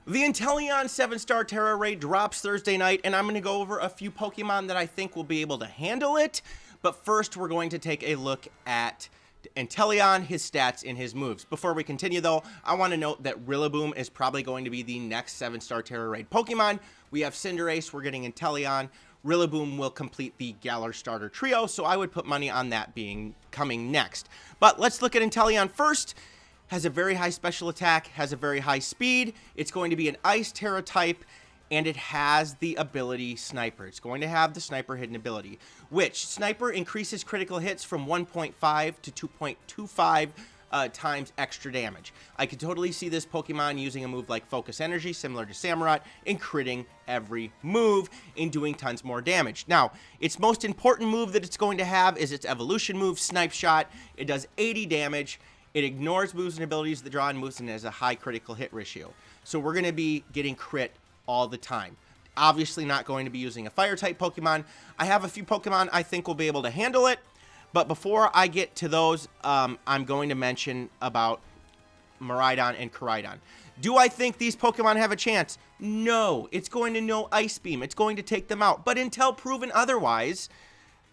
The Inteleon 7-star Terra Raid drops Thursday night, and I'm going to go over a few Pokemon that I think will be able to handle it. But first, we're going to take a look at Inteleon, his stats, and his moves. Before we continue, though, I want to note that Rillaboom is probably going to be the next 7-star Terra Raid Pokemon. We have Cinderace, we're getting Inteleon. Rillaboom will complete the Galar starter trio, so I would put money on that being coming next. But let's look at Inteleon first. Has a very high special attack, has a very high speed. It's going to be an Ice Terra type, and it has the ability Sniper. It's going to have the Sniper hidden ability, which Sniper increases critical hits from 1.5 to 2.25 times extra damage. I could totally see this Pokemon using a move like Focus Energy, similar to Samurott, and critting every move and doing tons more damage. Now, its most important move that it's going to have is its evolution move, Snipe Shot. It does 80 damage. It ignores moves and abilities that draw in moves and has a high critical hit ratio. So we're going to be getting crit all the time. Obviously not going to be using a fire-type Pokemon. I have a few Pokemon I think will be able to handle it. But before I get to those, I'm going to mention about Miraidon and Koraidon. Do I think these Pokemon have a chance? No. It's going to know Ice Beam. It's going to take them out. But until proven otherwise,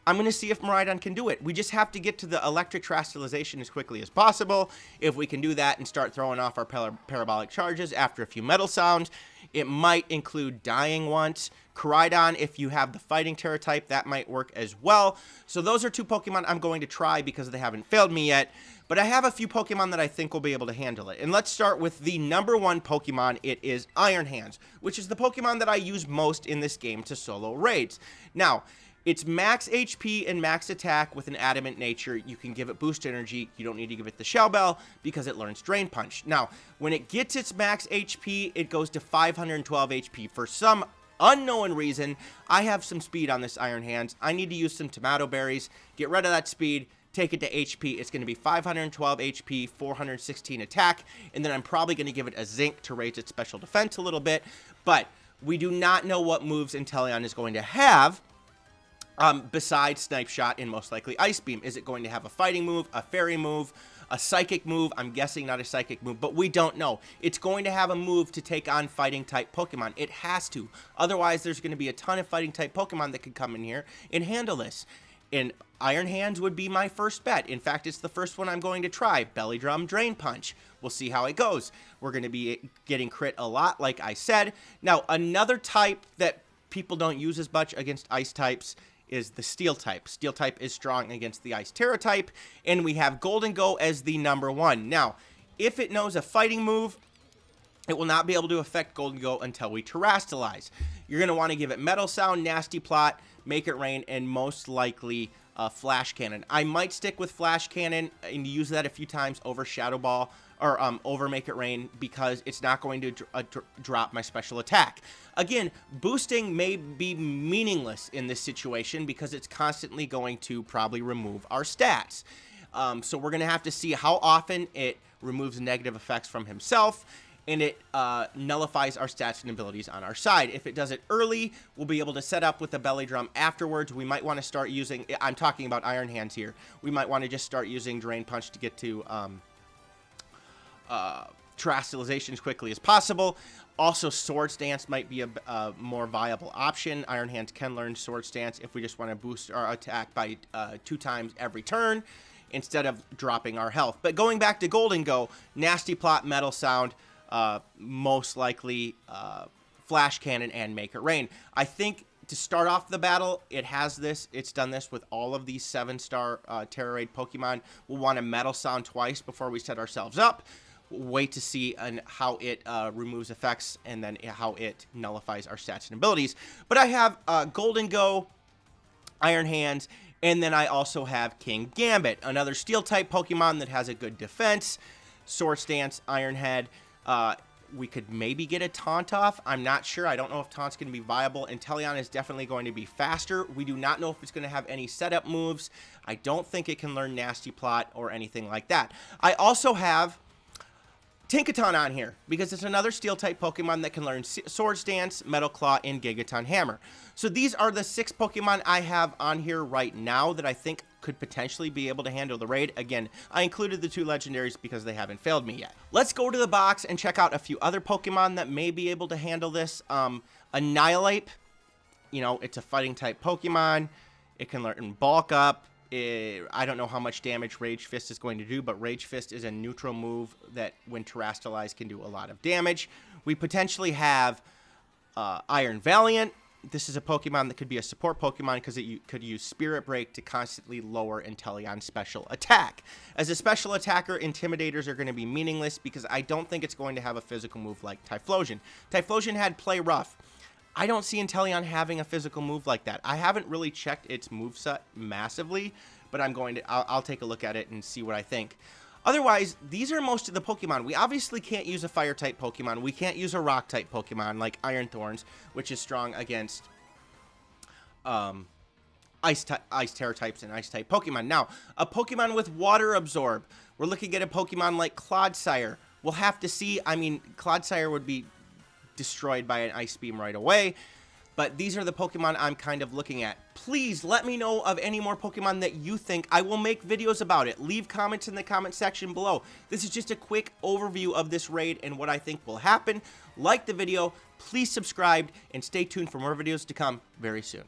I'm going to see if Miraidon can do it. We just have to get to the electric terastallization as quickly as possible. If we can do that and start throwing off our parabolic charges after a few metal sounds, it might include dying once. Koraidon, if you have the fighting Terra type, that might work as well. So those are two Pokemon I'm going to try because they haven't failed me yet. But I have a few Pokemon that I think will be able to handle it. And let's start with the #1 Pokemon. It is Iron Hands, which is the Pokemon that I use most in this game to solo raids. Now, it's max HP and max attack with an adamant nature. You can give it boost energy. You don't need to give it the Shell Bell because it learns Drain Punch. Now, when it gets its max HP, it goes to 512 HP. For some unknown reason, I have some speed on this Iron Hands. I need to use some Tomato Berries, get rid of that speed, take it to HP. It's going to be 512 HP, 416 attack, and then I'm probably going to give it a Zinc to raise its special defense a little bit. But we do not know what moves Inteleon is going to have. Besides Snipe Shot and most likely Ice Beam. Is it going to have a fighting move, a fairy move, a psychic move? I'm guessing not a psychic move, but we don't know. It's going to have a move to take on fighting type Pokemon. It has to. Otherwise, there's going to be a ton of fighting type Pokemon that could come in here and handle this. And Iron Hands would be my first bet. In fact, it's the first one I'm going to try. Belly Drum, Drain Punch. We'll see how it goes. We're going to be getting crit a lot, like I said. Now, another type that people don't use as much against ice types is the Steel type. Steel type is strong against the Ice Terra type, and we have Golden Go as the #1. Now, if it knows a fighting move, it will not be able to affect Golden Go until we terastallize. You're going to want to give it Metal Sound, Nasty Plot, Make It Rain, and most likely Flash Cannon. I might stick with Flash Cannon and use that a few times over Shadow Ball, or over Make It Rain, because it's not going to drop my special attack. Again, boosting may be meaningless in this situation because it's constantly going to probably remove our stats. So we're going to have to see how often it removes negative effects from himself, and it nullifies our stats and abilities on our side. If it does it early, we'll be able to set up with the Belly Drum afterwards. We might want to start using, I'm talking about Iron Hands here, we might want to just start using Drain Punch to get to terastallization as quickly as possible. Also, Swords Dance might be a more viable option. Iron Hands can learn Swords Dance if we just want to boost our attack by 2 times every turn instead of dropping our health. But going back to Golden Go, Nasty Plot, Metal Sound, most likely Flash Cannon, and Make It Rain. I think to start off the battle, it has this. It's done this with all of these 7-star Terra Raid Pokemon. We'll want to Metal Sound twice before we set ourselves up. Wait to see how it removes effects and then how it nullifies our stats and abilities. But I have Golden Go, Iron Hands, and then I also have King Gambit, another Steel-type Pokemon that has a good defense. Swords Dance, Iron Head. We could maybe get a Taunt off. I'm not sure. I don't know if Taunt's going to be viable. Inteleon is definitely going to be faster. We do not know if it's going to have any setup moves. I don't think it can learn Nasty Plot or anything like that. I also have Tinkaton on here because it's another Steel-type Pokemon that can learn Swords Dance, Metal Claw, and Gigaton Hammer. So these are the 6 Pokemon I have on here right now that I think could potentially be able to handle the raid. Again, I included the 2 legendaries because they haven't failed me yet. Let's go to the box and check out a few other Pokemon that may be able to handle this. Annihilate, you know, it's a fighting type Pokemon. It can learn bulk up. I don't know how much damage Rage Fist is going to do, but Rage Fist is a neutral move that when terastallized can do a lot of damage. We potentially have Iron Valiant. This is a Pokemon that could be a support Pokemon because it could use Spirit Break to constantly lower Intellion's special attack. As a special attacker, Intimidators are going to be meaningless because I don't think it's going to have a physical move like Typhlosion. Typhlosion had Play Rough. I don't see Inteleon having a physical move like that. I haven't really checked its moveset massively, but I'll take a look at it and see what I think. Otherwise, these are most of the Pokemon. We obviously can't use a Fire-type Pokemon. We can't use a Rock-type Pokemon like Iron Thorns, which is strong against Ice Terror types and Ice-type Pokemon. Now, a Pokemon with Water Absorb. We're looking at a Pokemon like Clodsire. We'll have to see. I mean, Clodsire would be destroyed by an Ice Beam right away. But these are the Pokemon I'm kind of looking at. Please let me know of any more Pokemon that you think. I will make videos about it. Leave comments in the comment section below. This is just a quick overview of this raid and what I think will happen. Like the video, please subscribe, and stay tuned for more videos to come very soon.